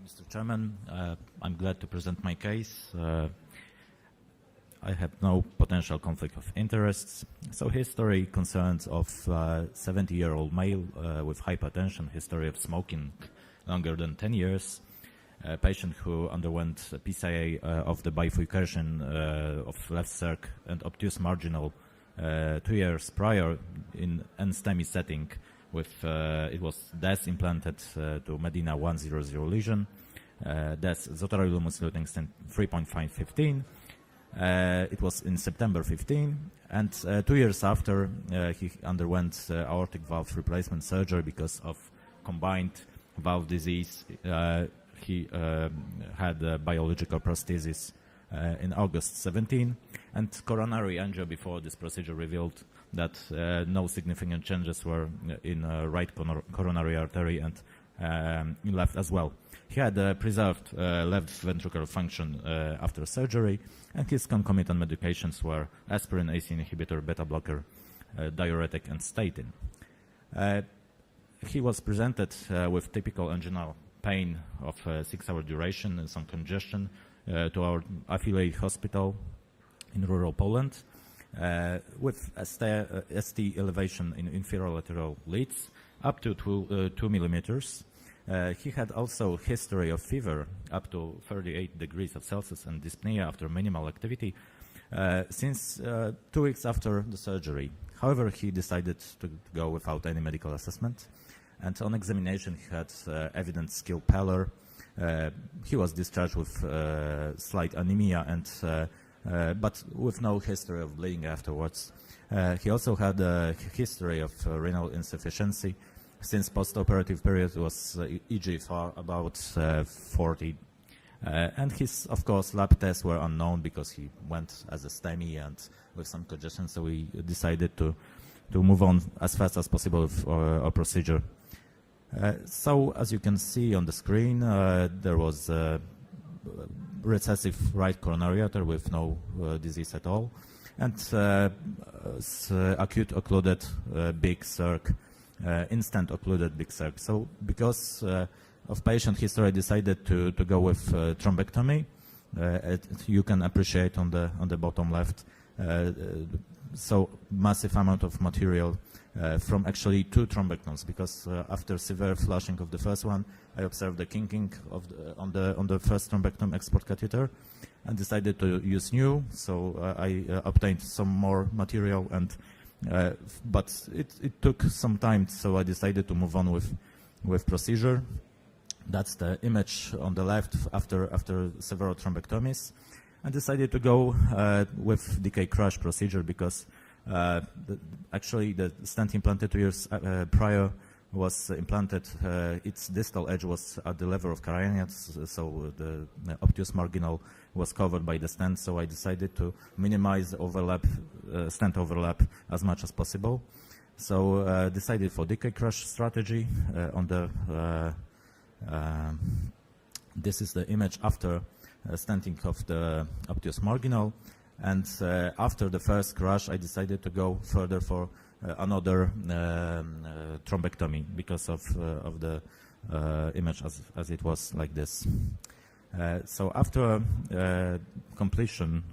Mr. Chairman. I'm glad to present my case. I have no potential conflict of interests. So history concerns of 70-year-old male with hypertension, history of smoking longer than 10 years, a patient who underwent a PCA of the bifurcation of left circ and obtuse marginal 2 years prior in STEMI setting with, it was DES implanted to Medina 100 lesion, DES zotaroilumus luting stent 3.515. It was in September 15, and 2 years after he underwent aortic valve replacement surgery because of combined valve disease. He had biological prosthesis in August 17, and coronary angio before this procedure revealed that no significant changes were in right coronary artery and in left as well. He had preserved left ventricular function after surgery, and his concomitant medications were aspirin, AC inhibitor, beta blocker, diuretic, and statin. He was presented with typical anginal pain of 6-hour duration and some congestion to our affiliate hospital in rural Poland with ST elevation in inferior lateral leads up to 2 millimeters. He had also history of fever up to 38 degrees Celsius and dyspnea after minimal activity since 2 weeks after the surgery. However, he decided to go without any medical assessment, and on examination he had evident skill pallor. He was discharged with slight anemia and but with no history of bleeding afterwards. He also had a history of renal insufficiency since post-operative period was eGFR about 40. And his, of course, lab tests were unknown because he went as a STEMI and with some congestion, so we decided to move on as fast as possible with our procedure. So, as you can see on the screen, there was recessive right coronary artery with no disease at all, and acute occluded big circ, instant occluded big circ. So, because of patient history, I decided to go with thrombectomy. You can appreciate on the bottom left. So massive amount of material from actually 2 thrombectomes, because after severe flushing of the first one, I observed the kinking of on the first thrombectome export catheter, and decided to use new. So I obtained some more material, and but it took some time. So I decided to move on with procedure. That's the image on the left after several thrombectomies. I decided to go with decay crush procedure because actually the stent implanted 2 years prior was implanted, its distal edge was at the level of carinates, so the obtuse marginal was covered by the stent, so I decided to minimize overlap, stent overlap as much as possible. So decided for decay crush strategy on the, this is the image after stenting of the obtuse marginal, and after the first crush I decided to go further for another thrombectomy because of the image as it was like this. So after completion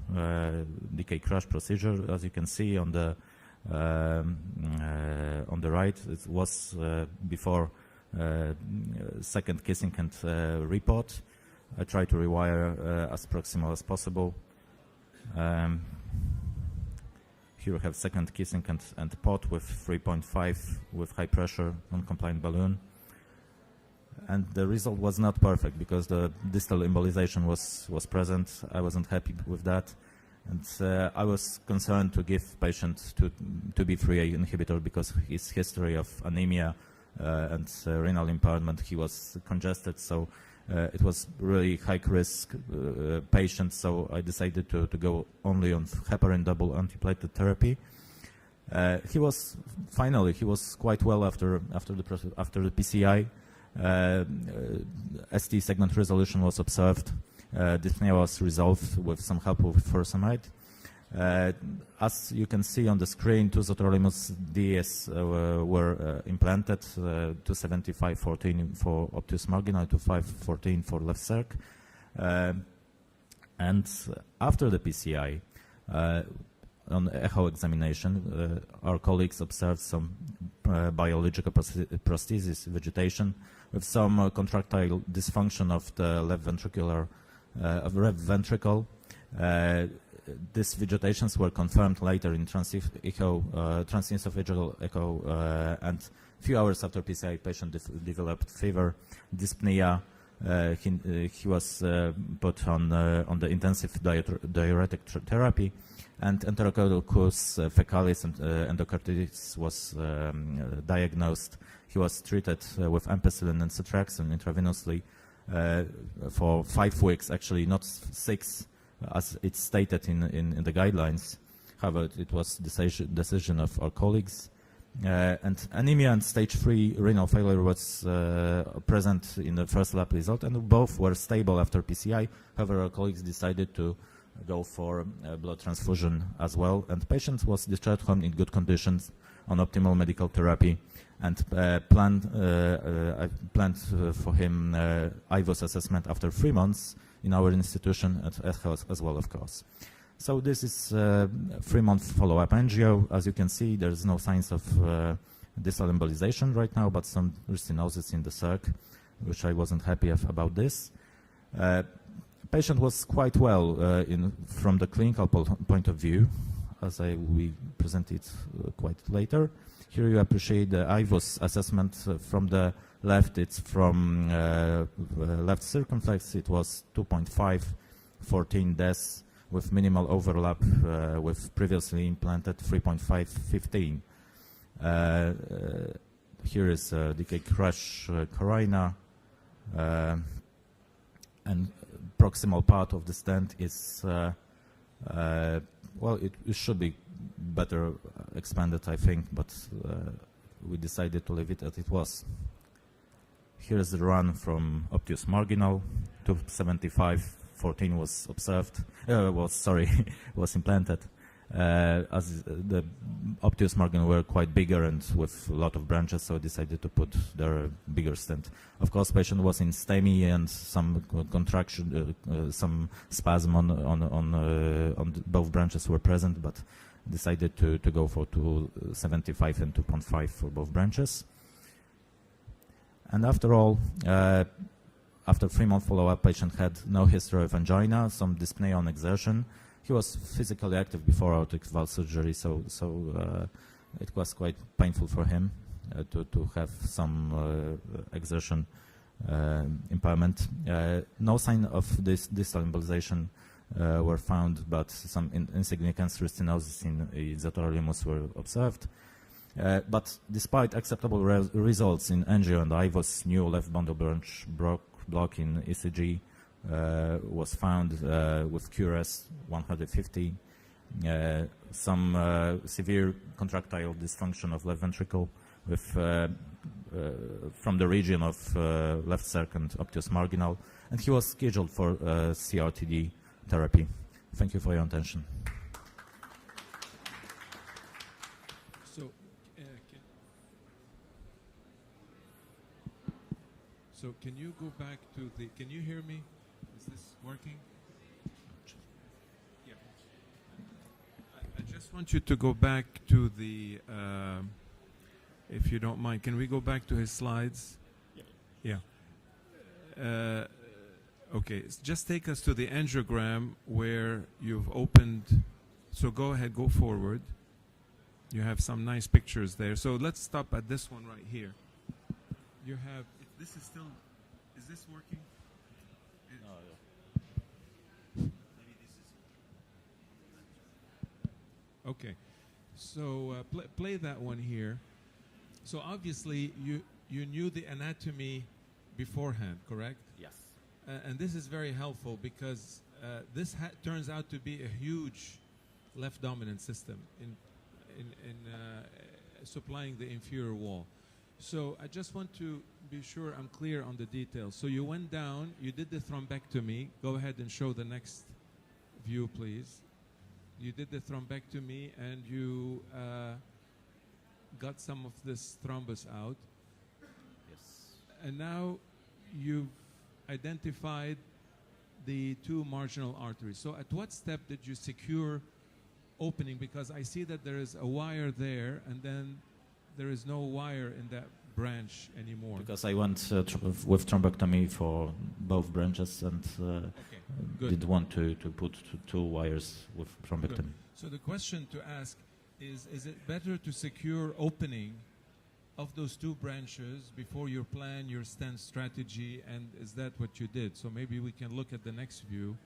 decay crush procedure, as you can see on the right, it was before second kissing and report. I try to rewire as proximal as possible. Here we have second kissing and pot with 3.5 with high pressure non-compliant balloon. And the result was not perfect because the distal embolization was present. I wasn't happy with that. And I was concerned to give patient to be 3A inhibitor because his history of anemia and renal impairment, he was congested, so it was really high risk patient, so I decided to go only on heparin double antiplatelet therapy. He was quite well after the PCI. ST segment resolution was observed. Dyspnea was resolved with some help with furosemide. As you can see on the screen, two Zotrolimus DS were implanted, 275/14 for obtuse marginal, 25/14 for left circ. And after the PCI, on echo examination, our colleagues observed some biological prosthesis vegetation with some contractile dysfunction of the left ventricular ventricle. These vegetations were confirmed later in transesophageal echo, and a few hours after PCI, patient developed fever, dyspnea. He was put on the intensive diuretic therapy, and enterococcus fecalis and endocarditis was diagnosed. He was treated with ampicillin and ceftriaxone intravenously for 5 weeks, actually not 6, as it's stated in the guidelines. However, it was decision of our colleagues. And anemia and stage 3 renal failure was present in the first lab result, and both were stable after PCI. However, our colleagues decided to go for blood transfusion as well, and the patient was discharged home in good conditions on optimal medical therapy, and planned for him IVOS assessment after 3 months in our institution at health as well, of course. So this is 3-month follow-up angio. As you can see, there's no signs of distal embolization right now, but some restenosis in the circ, which I wasn't happy about this. Patient was quite well from the clinical point of view, as we present it quite later. Here you appreciate the IVOS assessment from the left. It's from left circumflex. It was 2.5, 14 Des with minimal overlap with previously implanted 3.5, 15. Here is decay crush carina, and proximal part of the stent is, well, it should be better expanded, I think, but we decided to leave it as it was. Here is the run from obtuse marginal, 275/14 was observed, was implanted. As the obtuse margin were quite bigger and with a lot of branches, so decided to put their bigger stent. Of course, patient was in STEMI and some contraction, some spasm on both branches were present, but decided to go for 275 and 2.5 for both branches. And after all, after 3-month follow-up, patient had no history of angina, some dyspnea on exertion. He was physically active before aortic valve surgery, so it was quite painful for him to have some exertion impairment. No sign of this distal embolization were found, but some insignificant restenosis in Zotrolimus were observed. But despite acceptable results in angio and IVOS, new left bundle branch block in ECG was found with QRS 150, some severe contractile dysfunction of left ventricle with from the region of left circ and obtuse marginal, and he was scheduled for CRTD therapy. Thank you for your attention. So can you go back to the, can you hear me? Is this working? Yeah. I just want you to go back to the, if you don't mind, can we go back to his slides? Yeah. Okay, just take us to the angiogram where you've opened, so go ahead, go forward. You have some nice pictures there. So let's stop at this one right here. You have, this is still, is this working? No, yeah. Maybe this is. Okay, so play that one here. So obviously you knew the anatomy beforehand, correct? Yes. And this is very helpful because this turns out to be a huge left dominant system in supplying the inferior wall. So I just want to be sure I'm clear on the details. So you went down, you did the thrombectomy. Go ahead and show the next view, please. You did the thrombectomy and you got some of this thrombus out. Yes. And now you've identified the two marginal arteries. So at what step did you secure opening? Because I see that there is a wire there and then there is no wire in that branch anymore. Because I went with thrombectomy for both branches and did want to put two wires with thrombectomy. Good. So the question to ask is it better to secure opening of those two branches before you plan your stent strategy, and is that what you did? So maybe we can look at the next view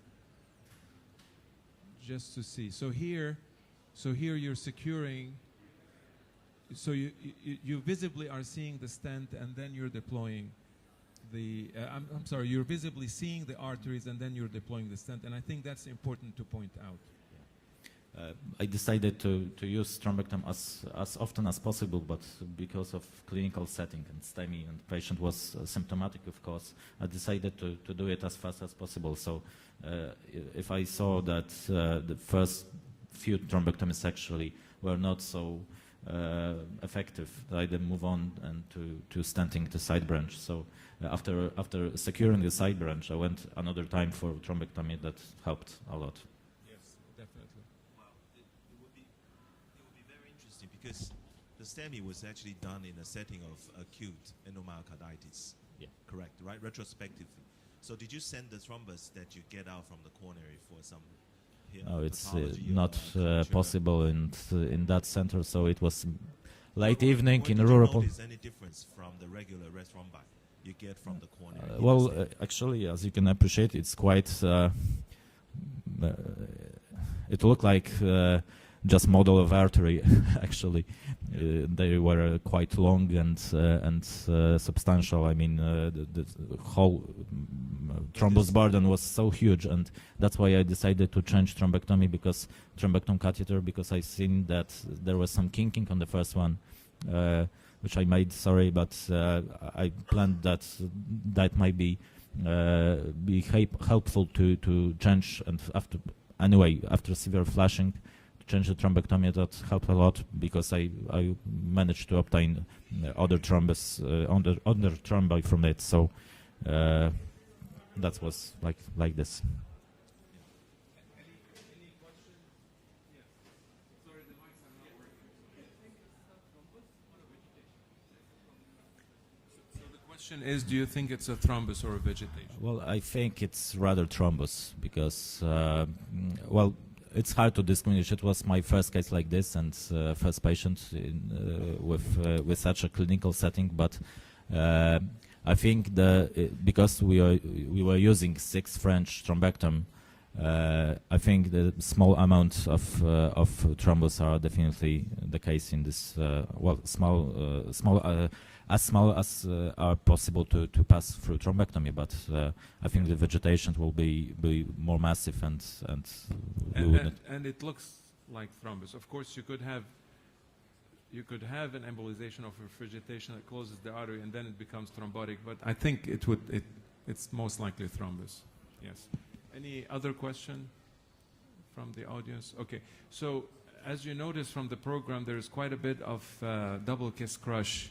just to see. So here you're securing, so you visibly are seeing the stent and then you're deploying the, I'm sorry, you're visibly seeing the arteries and then you're deploying the stent, and I think that's important to point out. I decided to use thrombectomy as often as possible, but because of clinical setting and STEMI and patient was symptomatic, of course, I decided to do it as fast as possible. So if I saw that the first few thrombectomies actually were not so effective, I then move on and to stenting the side branch. So after securing the side branch, I went another time for thrombectomy. That helped a lot. Because the STEMI was actually done in a setting of acute endomyocarditis. Yeah. Correct, right? Retrospectively. So did you send the thrombus that you get out from the coronary for some No, it's pathology not culture? possible in that center, so it was late Well, evening in did rural. you notice any difference from the regular red thrombi you get from the coronary? Well, actually, as you can appreciate, it's quite. It looked like just model of artery. Actually, they were quite long and substantial. I mean, the whole thrombus burden was so huge, and that's why I decided to change thrombectomy, because thrombectomy catheter, because I seen that there was some kinking on the first one, which I made. Sorry, but I planned that that might be helpful to change, and after severe flashing, change the thrombectomy. That helped a lot, because I managed to obtain other thrombus, other thrombi from it. So that was like this. Any questions? Yes. Sorry, the mics are not working. So the question is, do you think it's a thrombus or a vegetation? Well, I think it's rather thrombus, because well, it's hard to distinguish. It was my first case like this, and first patient with such a clinical setting. But I think because we were using 6 French thrombectomy, I think the small amount of thrombus are definitely the case in this. Well, as small as are possible to pass through thrombectomy, but I think the vegetation will be more massive and it looks like thrombus. Of course, you could have an embolization of a vegetation that closes the artery and then it becomes thrombotic. But I think it's most likely thrombus. Yes. Any other question from the audience? Okay. So as you notice from the program, there is quite a bit of double kiss crush.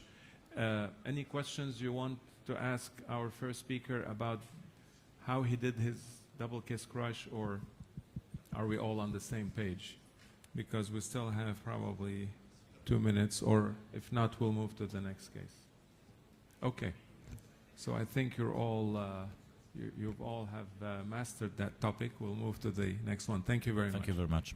Any questions you want to ask our first speaker about how he did his double kiss crush, or are we all on the same page? Because we still have probably 2 minutes, or if not, we'll move to the next case. Okay. So I think you're all, you all have mastered that topic. We'll move to the next one. Thank you very much. Thank you very much.